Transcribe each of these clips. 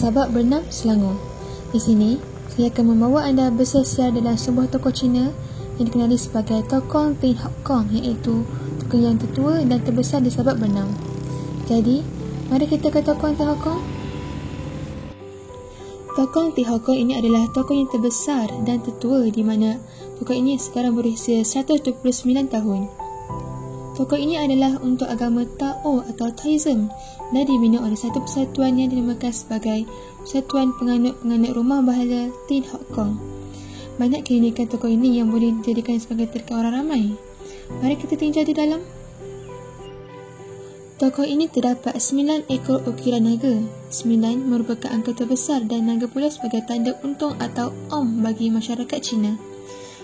Sabak Bernam, Selangor. Di sini, saya akan membawa anda bersiar dalam sebuah tokoh Cina yang dikenali sebagai Tokoh Tin Hock Kong, iaitu tokoh yang tertua dan terbesar di Sabak Bernam. Jadi, mari kita ke Tokoh Tin Hock Kong. Tokoh Tin Hock Kong ini adalah tokoh yang terbesar dan tertua di mana tokoh ini sekarang berusia 129 tahun. Tokoh ini adalah untuk agama Tao atau Taoism dan dibina oleh satu persatuan yang dinamakan sebagai Persatuan Penganut Rumah Bahala Tin Hock Kong. Banyak keunikan tokoh ini yang boleh dijadikan sebagai tarikan orang ramai. Mari kita tinjau di dalam. Tokoh ini terdapat 9 ekor ukiran naga. 9 merupakan angka terbesar dan naga pula sebagai tanda untung atau om bagi masyarakat Cina.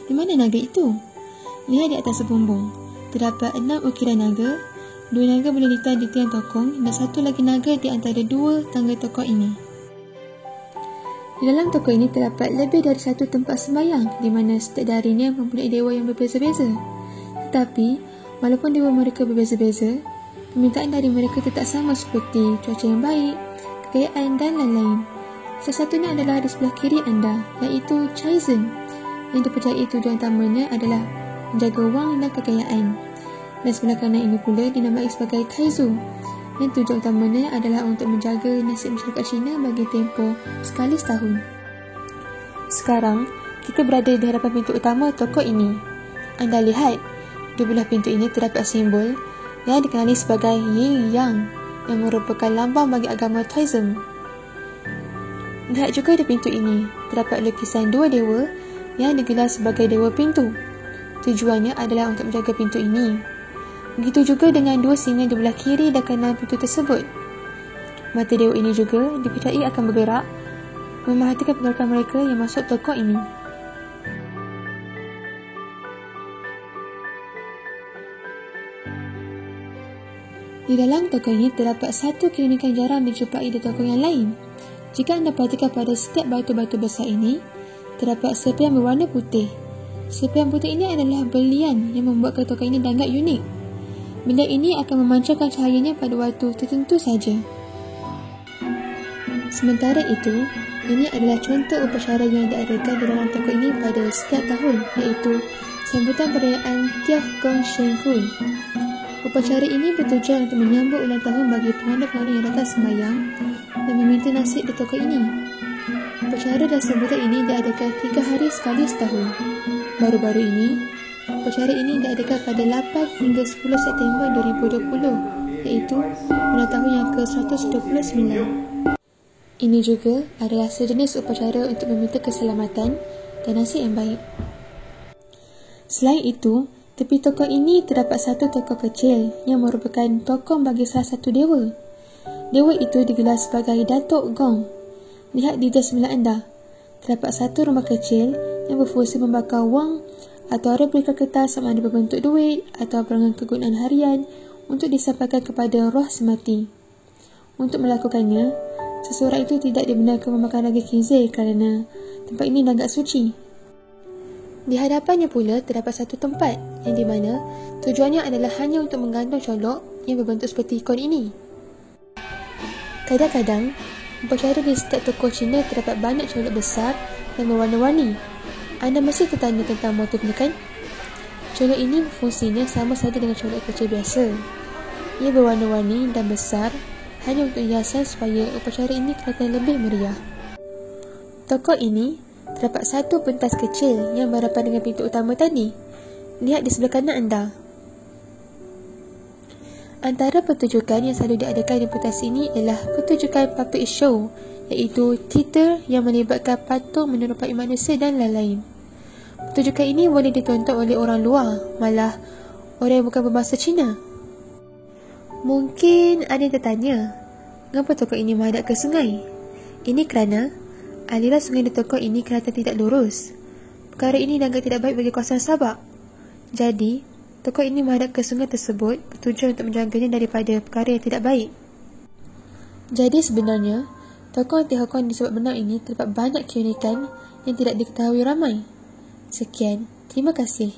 Di mana naga itu? Lihat di atas bumbung. Terdapat 6 ukiran naga, 2 naga boleh ditahan di tiang tokong dan 1 lagi naga di antara 2 tangga tokoh ini. Di dalam tokoh ini terdapat lebih dari 1 tempat sembahyang di mana setiap darinya mempunyai dewa yang berbeza-beza. Tetapi, walaupun dewa mereka berbeza-beza, permintaan dari mereka tetap sama seperti cuaca yang baik, kekayaan dan lain-lain. Salah satunya adalah di sebelah kiri anda, iaitu Cai Zhen, yang dipercayai tujuan utamanya adalah menjaga wang dan kekayaan. Dan sebelah kanan ini pula dinamai sebagai Kaizu, yang tujuan utamanya adalah untuk menjaga nasib masyarakat Cina bagi tempoh sekali setahun. Sekarang, kita berada di hadapan pintu utama tokoh ini. Anda lihat, di belah pintu ini terdapat simbol yang dikenali sebagai Yin Yang, yang merupakan lambang bagi agama Taoism. Lihat juga di pintu ini, terdapat lukisan 2 dewa yang digelar sebagai dewa pintu. Tujuannya adalah untuk menjaga pintu ini. Begitu juga dengan 2 singa di belah kiri dan kanan pintu tersebut. Mata dewa ini juga dipercayai akan bergerak, memerhatikan pergerakan mereka yang masuk tokoh ini. Di dalam tokoh ini terdapat satu keunikan jarang dijumpai di tokoh yang lain. Jika anda perhatikan pada setiap batu-batu besar ini, terdapat serpihan berwarna putih. Serpihan putih ini adalah berlian yang membuatkan tokoh ini sangat unik. Berlian ini akan memancarkan cahayanya pada waktu tertentu saja. Sementara itu, ini adalah contoh upacara yang diadakan di dalam tokoh ini pada setiap tahun, iaitu sambutan perayaan Tiaf Gong Shen Kun. Upacara ini bertujuan untuk menyambut ulang tahun bagi penganut-penganut yang datang sembahyang dan meminta nasib di tokoh ini. Upacara dan sambutan ini diadakan 3 hari sekali setahun. Baru-baru ini, upacara ini diadakan pada 8 hingga 10 September 2020, iaitu ulang tahun yang ke-129. Ini juga adalah sejenis upacara untuk meminta keselamatan dan nasib yang baik. Selain itu, tepi tokoh ini terdapat satu tokoh kecil yang merupakan tokoh bagi salah satu dewa. Dewa itu digelar sebagai Datuk Gong. Lihat di sebelah anda, terdapat satu rumah kecil yang berfungsi membakar wang atau replika kertas sama ada berbentuk duit atau barangan kegunaan harian untuk disampaikan kepada roh semati. Untuk melakukannya, seseorang itu tidak dibenarkan memakan daging khinzir kerana tempat ini agak suci. Di hadapannya pula terdapat satu tempat yang di mana tujuannya adalah hanya untuk menggantung colok yang berbentuk seperti ikon ini. Kadang-kadang, upacara di setiap tokoh Cina terdapat banyak colok besar dan berwarna-warni. Anda mesti tertanya tentang motifnya kan? Colok ini fungsinya sama saja dengan colok kecil biasa. Ia berwarna-warni dan besar hanya untuk hiasan supaya upacara ini kelihatan lebih meriah. Tokoh ini terdapat satu pentas kecil yang berhadapan dengan pintu utama tadi. Lihat di sebelah kanan anda. Antara pertunjukan yang selalu diadakan di pentas ini ialah pertunjukan puppet show, iaitu teater yang melibatkan patung menyerupai manusia dan lain-lain. Pertunjukan ini boleh ditonton oleh orang luar, malah orang yang bukan berbahasa Cina. Mungkin ada yang tertanya, mengapa tokoh ini menghadap ke sungai? Ini kerana aliran sungai di tokoh ini kelihatan tidak lurus. Perkara ini dianggap tidak baik bagi kawasan Sabak. Jadi, tokoh ini menghadap ke sungai tersebut bertujuan untuk menjaganya daripada perkara yang tidak baik. Jadi sebenarnya, tokoh Tin Hock Kong di Sabak Bernam ini terdapat banyak keunikan yang tidak diketahui ramai. Sekian, terima kasih.